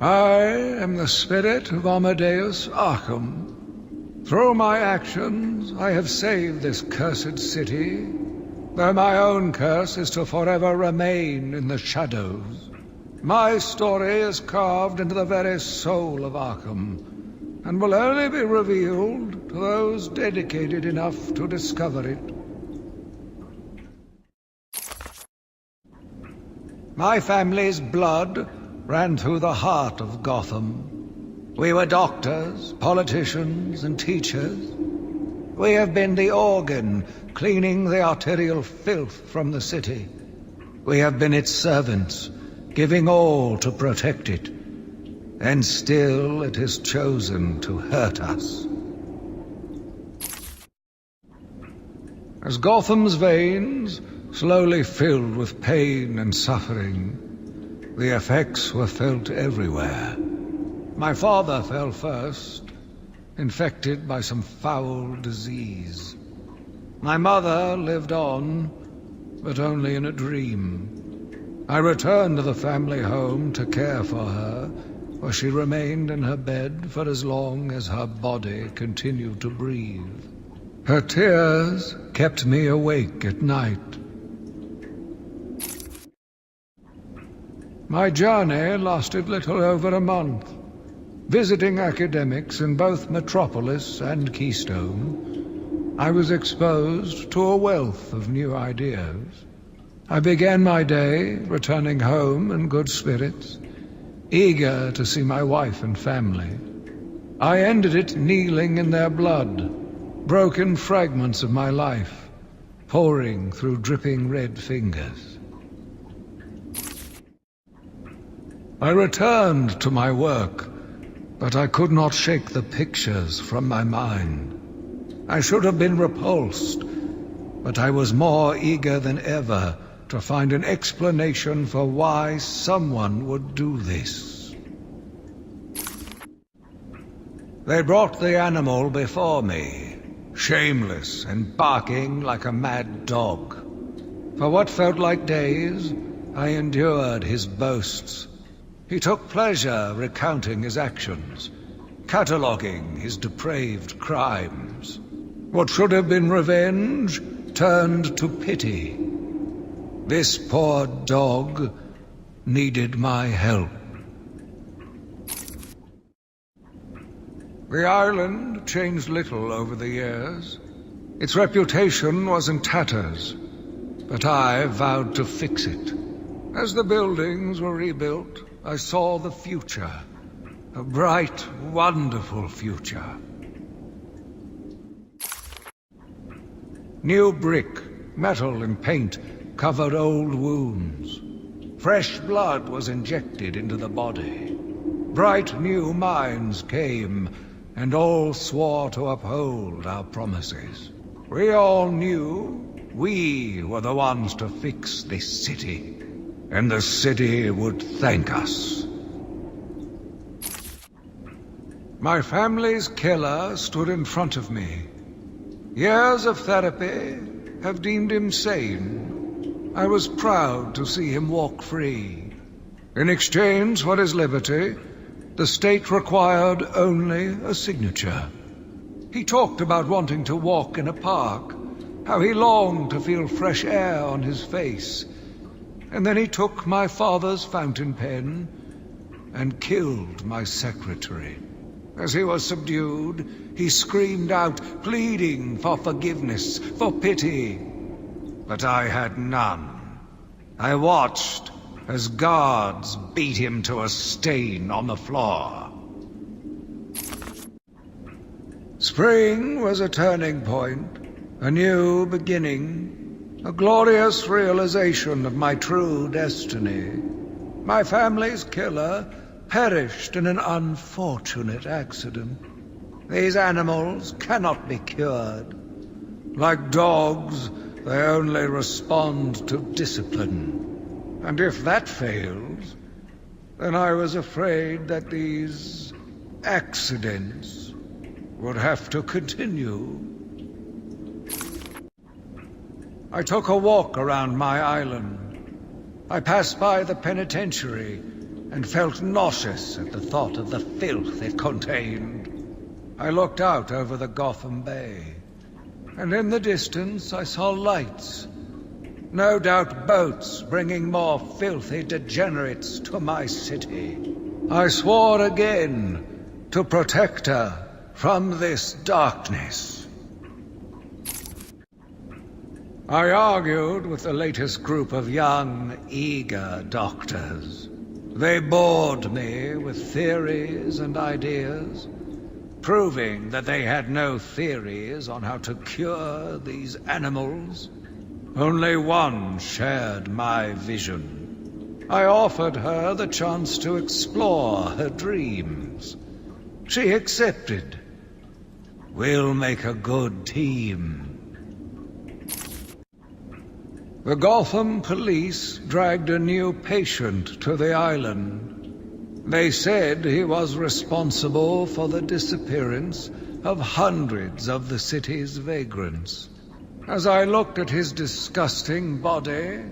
I am the spirit of Amadeus Arkham. Through my actions, I have saved this cursed city, though my own curse is to forever remain in the shadows. My story is carved into the very soul of Arkham, and will only be revealed to those dedicated enough to discover it. My family's blood ran through the heart of Gotham. We were doctors, politicians, and teachers. We have been the organ cleaning the arterial filth from the city. We have been its servants, giving all to protect it. And still it has chosen to hurt us. As Gotham's veins slowly filled with pain and suffering, the effects were felt everywhere. My father fell first, infected by some foul disease. My mother lived on, but only in a dream. I returned to the family home to care for her, where she remained in her bed for as long as her body continued to breathe. Her tears kept me awake at night. My journey lasted little over a month. Visiting academics in both Metropolis and Keystone, I was exposed to a wealth of new ideas. I began my day returning home in good spirits, eager to see my wife and family. I ended it kneeling in their blood, broken fragments of my life, pouring through dripping red fingers. I returned to my work, but I could not shake the pictures from my mind. I should have been repulsed, but I was more eager than ever to find an explanation for why someone would do this. They brought the animal before me, shameless and barking like a mad dog. For what felt like days, I endured his boasts. He took pleasure recounting his actions, cataloguing his depraved crimes. What should have been revenge turned to pity. This poor dog needed my help. The island changed little over the years. Its reputation was in tatters, but I vowed to fix it. As the buildings were rebuilt, I saw the future. A bright, wonderful future. New brick, metal and paint covered old wounds. Fresh blood was injected into the body. Bright new minds came, and all swore to uphold our promises. We all knew we were the ones to fix this city. And the city would thank us. My family's killer stood in front of me. Years of therapy have deemed him sane. I was proud to see him walk free. In exchange for his liberty, the state required only a signature. He talked about wanting to walk in a park, how he longed to feel fresh air on his face. And then he took my father's fountain pen and killed my secretary. As he was subdued, he screamed out, pleading for forgiveness, for pity. But I had none. I watched as guards beat him to a stain on the floor. Spring was a turning point, a new beginning. A glorious realization of my true destiny. My family's killer perished in an unfortunate accident. These animals cannot be cured. Like dogs, they only respond to discipline. And if that fails, then I was afraid that these accidents would have to continue. I took a walk around my island. I passed by the penitentiary and felt nauseous at the thought of the filth it contained. I looked out over the Gotham Bay, and in the distance I saw lights. No doubt boats bringing more filthy degenerates to my city. I swore again to protect her from this darkness. I argued with the latest group of young, eager doctors. They bored me with theories and ideas, proving that they had no theories on how to cure these animals. Only one shared my vision. I offered her the chance to explore her dreams. She accepted. We'll make a good team. The Gotham police dragged a new patient to the island. They said he was responsible for the disappearance of hundreds of the city's vagrants. As I looked at his disgusting body,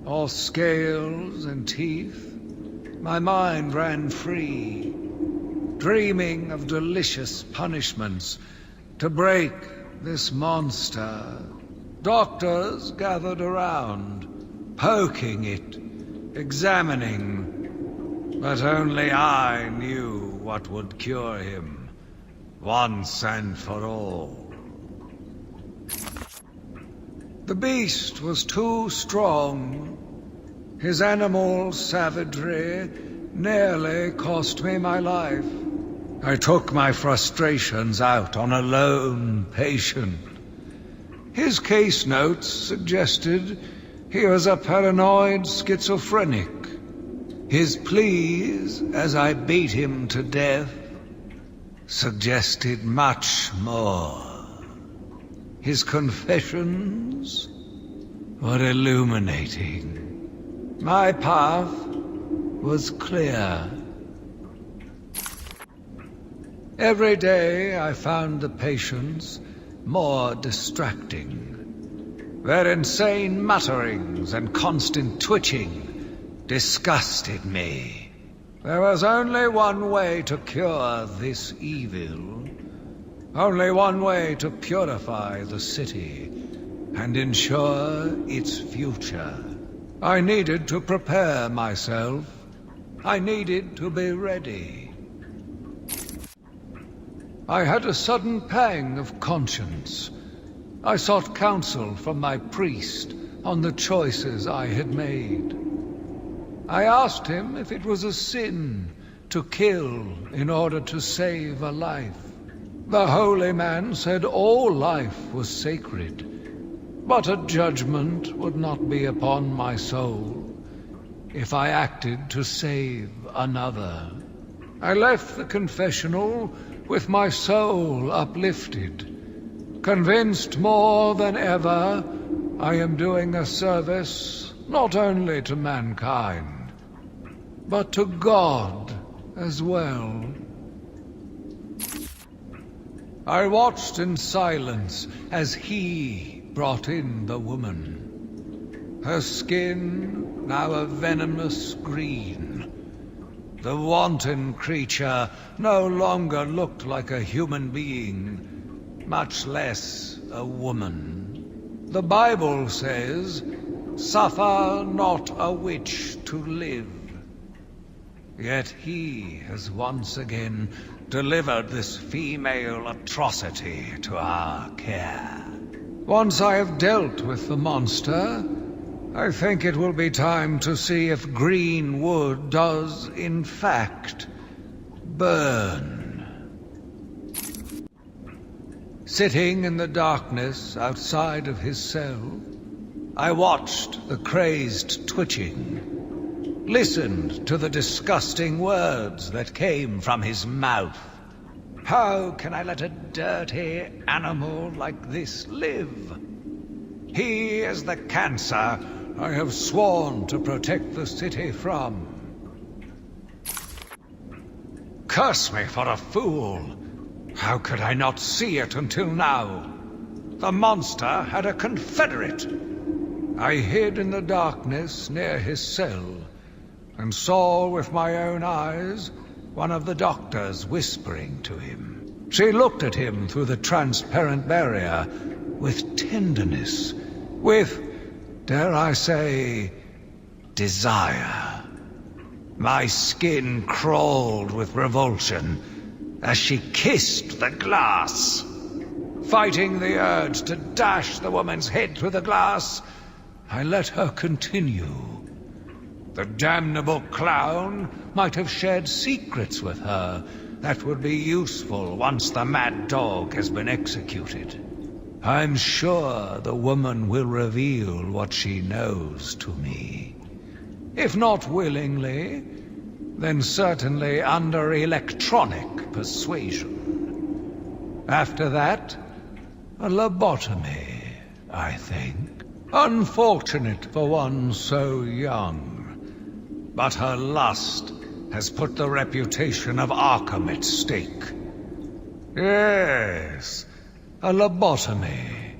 all scales and teeth, my mind ran free, dreaming of delicious punishments to break this monster. Doctors gathered around, poking it, examining, but only I knew what would cure him, once and for all. The beast was too strong. His animal savagery nearly cost me my life. I took my frustrations out on a lone patient. His case notes suggested he was a paranoid schizophrenic. His pleas, as I beat him to death, suggested much more. His confessions were illuminating. My path was clear. Every day I found the patients more distracting. Their insane mutterings and constant twitching disgusted me. There was only one way to cure this evil. Only one way to purify the city and ensure its future. I needed to prepare myself. I needed to be ready. I had a sudden pang of conscience. I sought counsel from my priest on the choices I had made. I asked him if it was a sin to kill in order to save a life. The holy man said all life was sacred, but a judgment would not be upon my soul if I acted to save another. I left the confessional with my soul uplifted, convinced more than ever I am doing a service not only to mankind, but to God as well. I watched in silence as he brought in the woman. Her skin now a venomous green. The wanton creature no longer looked like a human being, much less a woman. The Bible says, "Suffer not a witch to live." Yet he has once again delivered this female atrocity to our care. Once I have dealt with the monster, I think it will be time to see if green wood does, in fact, burn. Sitting in the darkness outside of his cell, I watched the crazed twitching, listened to the disgusting words that came from his mouth. How can I let a dirty animal like this live? He is the cancer I have sworn to protect the city from. Curse me for a fool! How could I not see it until now? The monster had a confederate. I hid in the darkness near his cell, and saw with my own eyes one of the doctors whispering to him. She looked at him through the transparent barrier with tenderness, with, dare I say, desire. My skin crawled with revulsion as she kissed the glass. Fighting the urge to dash the woman's head through the glass, I let her continue. The damnable clown might have shared secrets with her that would be useful once the mad dog has been executed. I'm sure the woman will reveal what she knows to me. If not willingly, then certainly under electronic persuasion. After that, a lobotomy, I think. Unfortunate for one so young. But her lust has put the reputation of Arkham at stake. Yes, a lobotomy.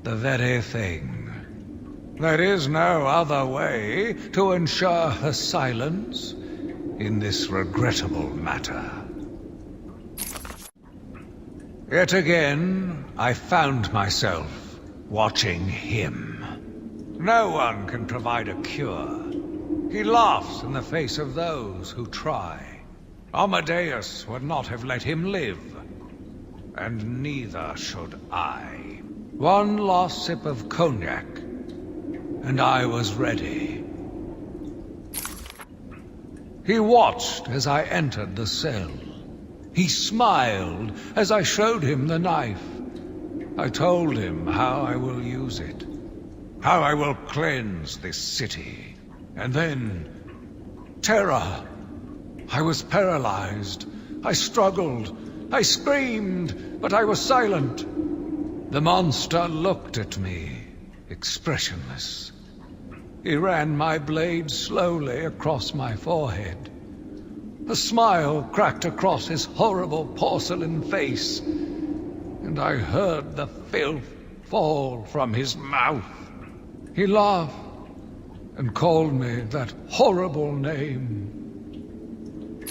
The very thing. There is no other way to ensure her silence in this regrettable matter. Yet again, I found myself watching him. No one can provide a cure. He laughs in the face of those who try. Amadeus would not have let him live, and neither should I. One last sip of cognac, and I was ready. He watched as I entered the cell. He smiled as I showed him the knife. I told him how I will use it, how I will cleanse this city. And then, terror. I was paralyzed. I struggled. I screamed, but I was silent. The monster looked at me, expressionless. He ran my blade slowly across my forehead. A smile cracked across his horrible porcelain face, and I heard the filth fall from his mouth. He laughed and called me that horrible name.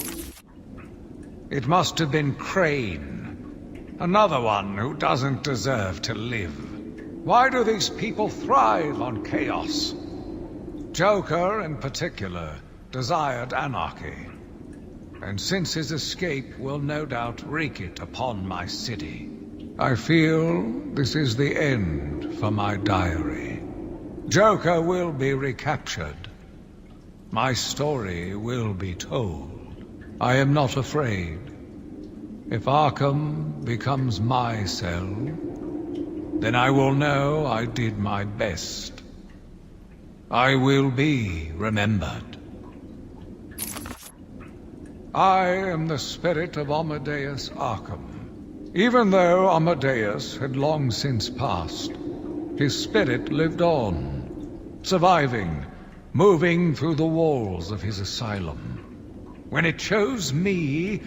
It must have been Crane, another one who doesn't deserve to live. Why do these people thrive on chaos? Joker, in particular, desired anarchy, and since his escape will no doubt wreak it upon my city. I feel this is the end for my diary. Joker will be recaptured. My story will be told. I am not afraid. If Arkham becomes my cell, then I will know I did my best. I will be remembered. I am the spirit of Amadeus Arkham. Even though Amadeus had long since passed, his spirit lived on, surviving, moving through the walls of his asylum. When it chose me,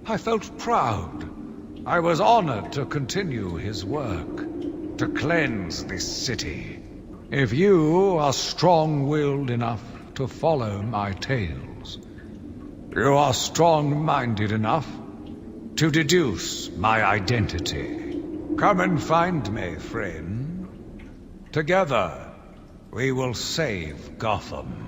I felt proud. I was honored to continue his work, to cleanse this city. If you are strong-willed enough to follow my tales, you are strong-minded enough to deduce my identity. Come and find me, friend. Together, we will save Gotham.